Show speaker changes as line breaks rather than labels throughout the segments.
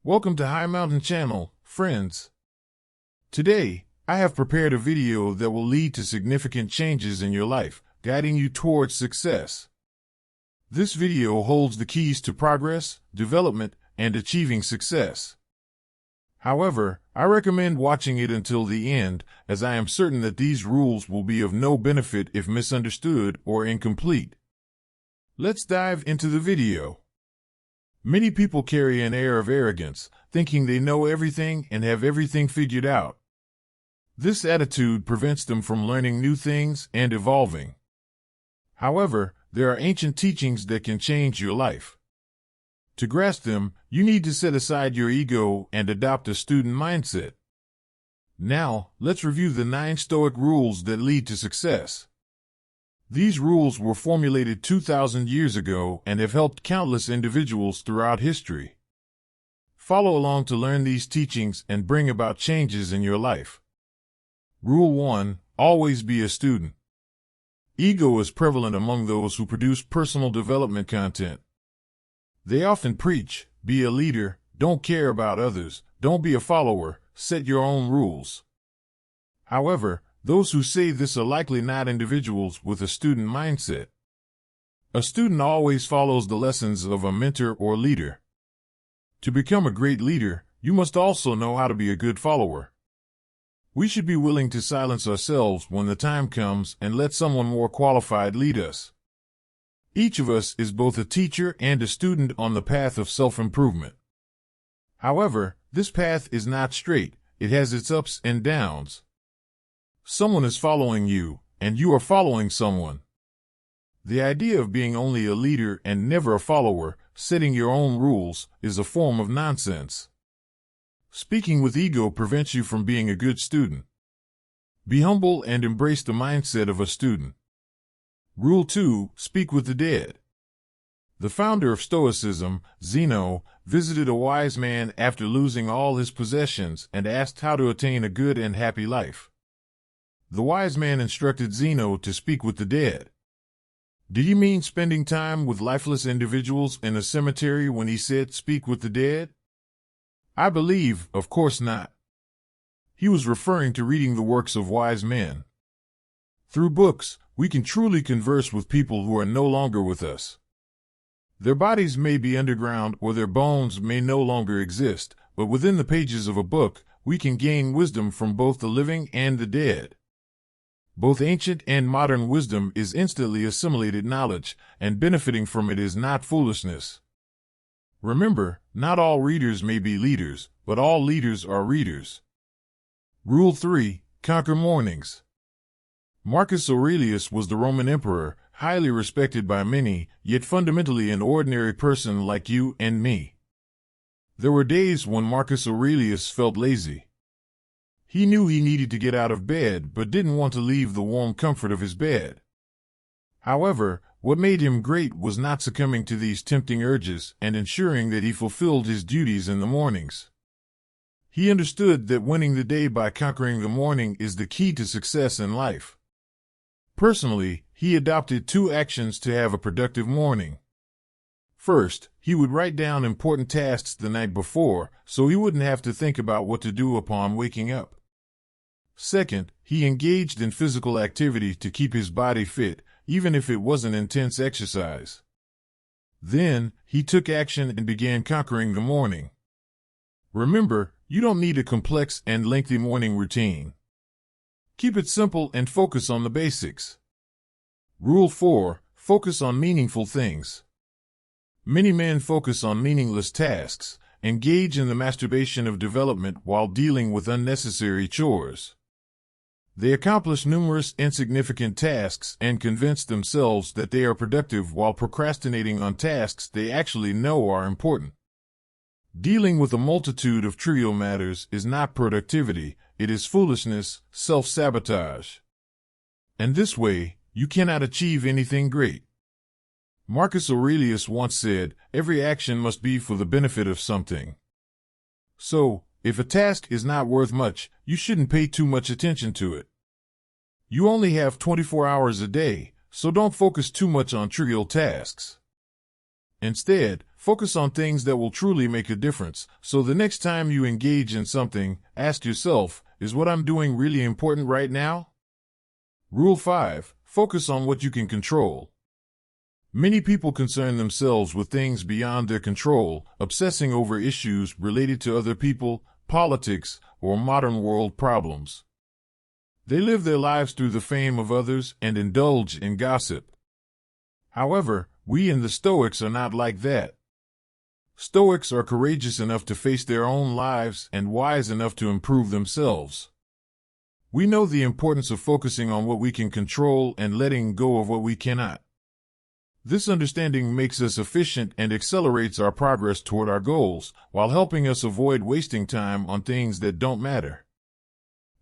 Welcome to High Mountain Channel, friends. Today, I have prepared a video that will lead to significant changes in your life, guiding you towards success. This video holds the keys to progress, development, and achieving success. However, I recommend watching it until the end, as I am certain that these rules will be of no benefit if misunderstood or incomplete. Let's dive into the video. Many people carry an air of arrogance, thinking they know everything and have everything figured out. This attitude prevents them from learning new things and evolving. However, there are ancient teachings that can change your life. To grasp them, you need to set aside your ego and adopt a student mindset. Now, let's review the 9 Stoic rules that lead to success. These rules were formulated 2,000 years ago and have helped countless individuals throughout history. Follow along to learn these teachings and bring about changes in your life. Rule 1. Always be a student. Ego is prevalent among those who produce personal development content. They often preach, be a leader, don't care about others, don't be a follower, set your own rules. However, those who say this are likely not individuals with a student mindset. A student always follows the lessons of a mentor or leader. To become a great leader, you must also know how to be a good follower. We should be willing to silence ourselves when the time comes and let someone more qualified lead us. Each of us is both a teacher and a student on the path of self-improvement. However, this path is not straight. It has its ups and downs. Someone is following you, and you are following someone. The idea of being only a leader and never a follower, setting your own rules, is a form of nonsense. Speaking with ego prevents you from being a good student. Be humble and embrace the mindset of a student. Rule 2. Speak with the dead. The founder of Stoicism, Zeno, visited a wise man after losing all his possessions and asked how to attain a good and happy life. The wise man instructed Zeno to speak with the dead. Did he mean spending time with lifeless individuals in a cemetery when he said speak with the dead? I believe, of course not. He was referring to reading the works of wise men. Through books, we can truly converse with people who are no longer with us. Their bodies may be underground or their bones may no longer exist, but within the pages of a book, we can gain wisdom from both the living and the dead. Both ancient and modern wisdom is instantly assimilated knowledge, and benefiting from it is not foolishness. Remember, not all readers may be leaders, but all leaders are readers. Rule 3. Conquer mornings. Marcus Aurelius was the Roman emperor, highly respected by many, yet fundamentally an ordinary person like you and me. There were days when Marcus Aurelius felt lazy. He knew he needed to get out of bed but didn't want to leave the warm comfort of his bed. However, what made him great was not succumbing to these tempting urges and ensuring that he fulfilled his duties in the mornings. He understood that winning the day by conquering the morning is the key to success in life. Personally, he adopted 2 actions to have a productive morning. First, he would write down important tasks the night before so he wouldn't have to think about what to do upon waking up. Second, he engaged in physical activity to keep his body fit, even if it wasn't intense exercise. Then, he took action and began conquering the morning. Remember, you don't need a complex and lengthy morning routine. Keep it simple and focus on the basics. Rule 4. Focus on meaningful things. Many men focus on meaningless tasks, engage in the masturbation of development while dealing with unnecessary chores. They accomplish numerous insignificant tasks and convince themselves that they are productive while procrastinating on tasks they actually know are important. Dealing with a multitude of trivial matters is not productivity, it is foolishness, self-sabotage. And this way, you cannot achieve anything great. Marcus Aurelius once said, every action must be for the benefit of something. So, if a task is not worth much, you shouldn't pay too much attention to it. You only have 24 hours a day, so don't focus too much on trivial tasks. Instead, focus on things that will truly make a difference. So the next time you engage in something, ask yourself, is what I'm doing really important right now? Rule 5. Focus on what you can control. Many people concern themselves with things beyond their control, obsessing over issues related to other people, politics, or modern world problems. They live their lives through the fame of others and indulge in gossip. However, we in the Stoics are not like that. Stoics are courageous enough to face their own lives and wise enough to improve themselves. We know the importance of focusing on what we can control and letting go of what we cannot. This understanding makes us efficient and accelerates our progress toward our goals, while helping us avoid wasting time on things that don't matter.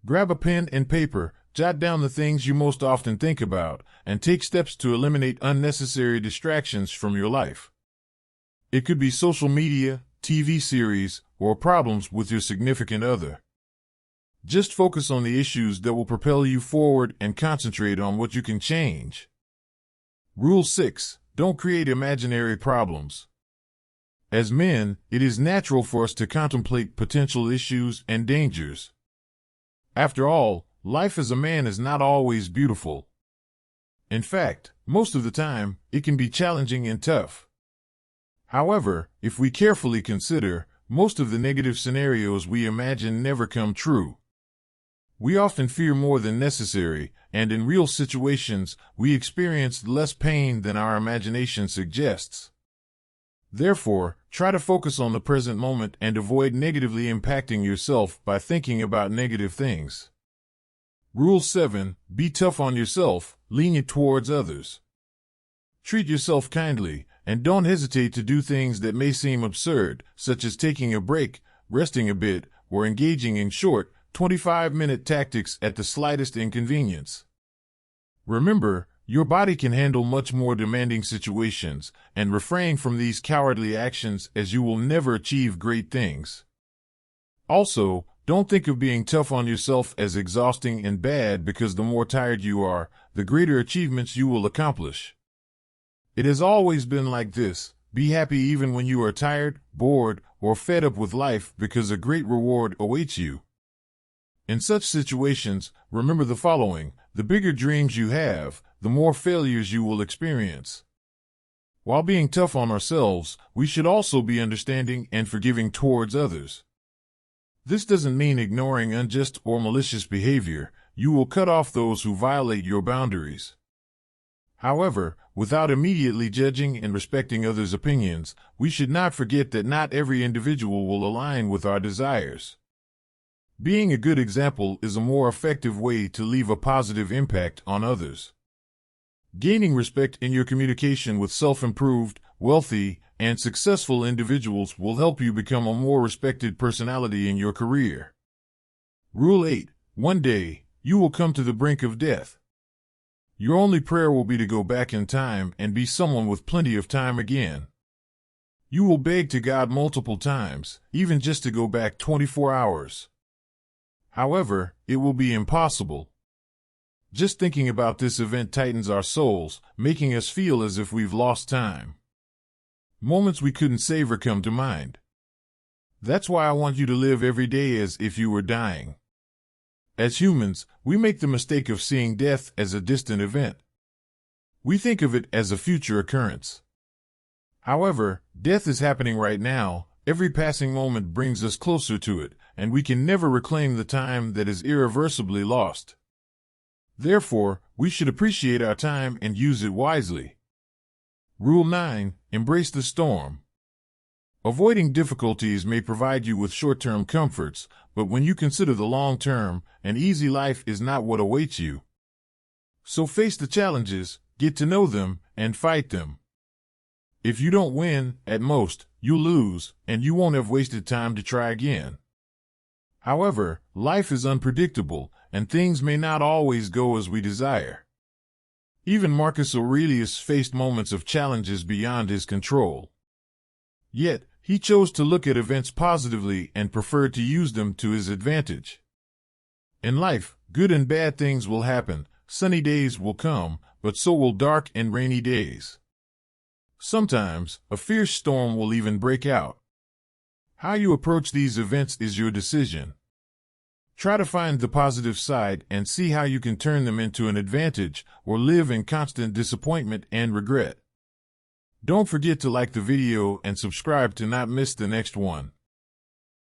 Grab a pen and paper, jot down the things you most often think about, and take steps to eliminate unnecessary distractions from your life. It could be social media, TV series, or problems with your significant other. Just focus on the issues that will propel you forward and concentrate on what you can change. Rule 6. Don't create imaginary problems. As men, it is natural for us to contemplate potential issues and dangers. After all, life as a man is not always beautiful. In fact, most of the time, it can be challenging and tough. However, if we carefully consider, most of the negative scenarios we imagine never come true. We often fear more than necessary, and in real situations, we experience less pain than our imagination suggests. Therefore, try to focus on the present moment and avoid negatively impacting yourself by thinking about negative things. Rule 7. Be tough on yourself, lenient towards others. Treat yourself kindly, and don't hesitate to do things that may seem absurd, such as taking a break, resting a bit, or engaging in short, 25-minute tactics at the slightest inconvenience. Remember, your body can handle much more demanding situations, and refrain from these cowardly actions as you will never achieve great things. Also, don't think of being tough on yourself as exhausting and bad, because the more tired you are, the greater achievements you will accomplish. It has always been like this. Be happy even when you are tired, bored, or fed up with life, because a great reward awaits you. In such situations, remember the following: the bigger dreams you have, the more failures you will experience. While being tough on ourselves, we should also be understanding and forgiving towards others. This doesn't mean ignoring unjust or malicious behavior. You will cut off those who violate your boundaries. However, without immediately judging and respecting others' opinions, we should not forget that not every individual will align with our desires. Being a good example is a more effective way to leave a positive impact on others. Gaining respect in your communication with self-improved, wealthy, and successful individuals will help you become a more respected personality in your career. Rule 8. One day, you will come to the brink of death. Your only prayer will be to go back in time and be someone with plenty of time again. You will beg to God multiple times, even just to go back 24 hours. However, it will be impossible. Just thinking about this event tightens our souls, making us feel as if we've lost time. Moments we couldn't savor come to mind. That's why I want you to live every day as if you were dying. As humans, we make the mistake of seeing death as a distant event. We think of it as a future occurrence. However, death is happening right now. Every passing moment brings us closer to it, and we can never reclaim the time that is irreversibly lost. Therefore, we should appreciate our time and use it wisely. Rule 9. Embrace the storm. Avoiding difficulties may provide you with short-term comforts, but when you consider the long term, an easy life is not what awaits you. So face the challenges, get to know them, and fight them. If you don't win, at most, you'll lose, and you won't have wasted time to try again. However, life is unpredictable, and things may not always go as we desire. Even Marcus Aurelius faced moments of challenges beyond his control. Yet, he chose to look at events positively and preferred to use them to his advantage. In life, good and bad things will happen, sunny days will come, but so will dark and rainy days. Sometimes, a fierce storm will even break out. How you approach these events is your decision. Try to find the positive side and see how you can turn them into an advantage or live in constant disappointment and regret. Don't forget to like the video and subscribe to not miss the next one.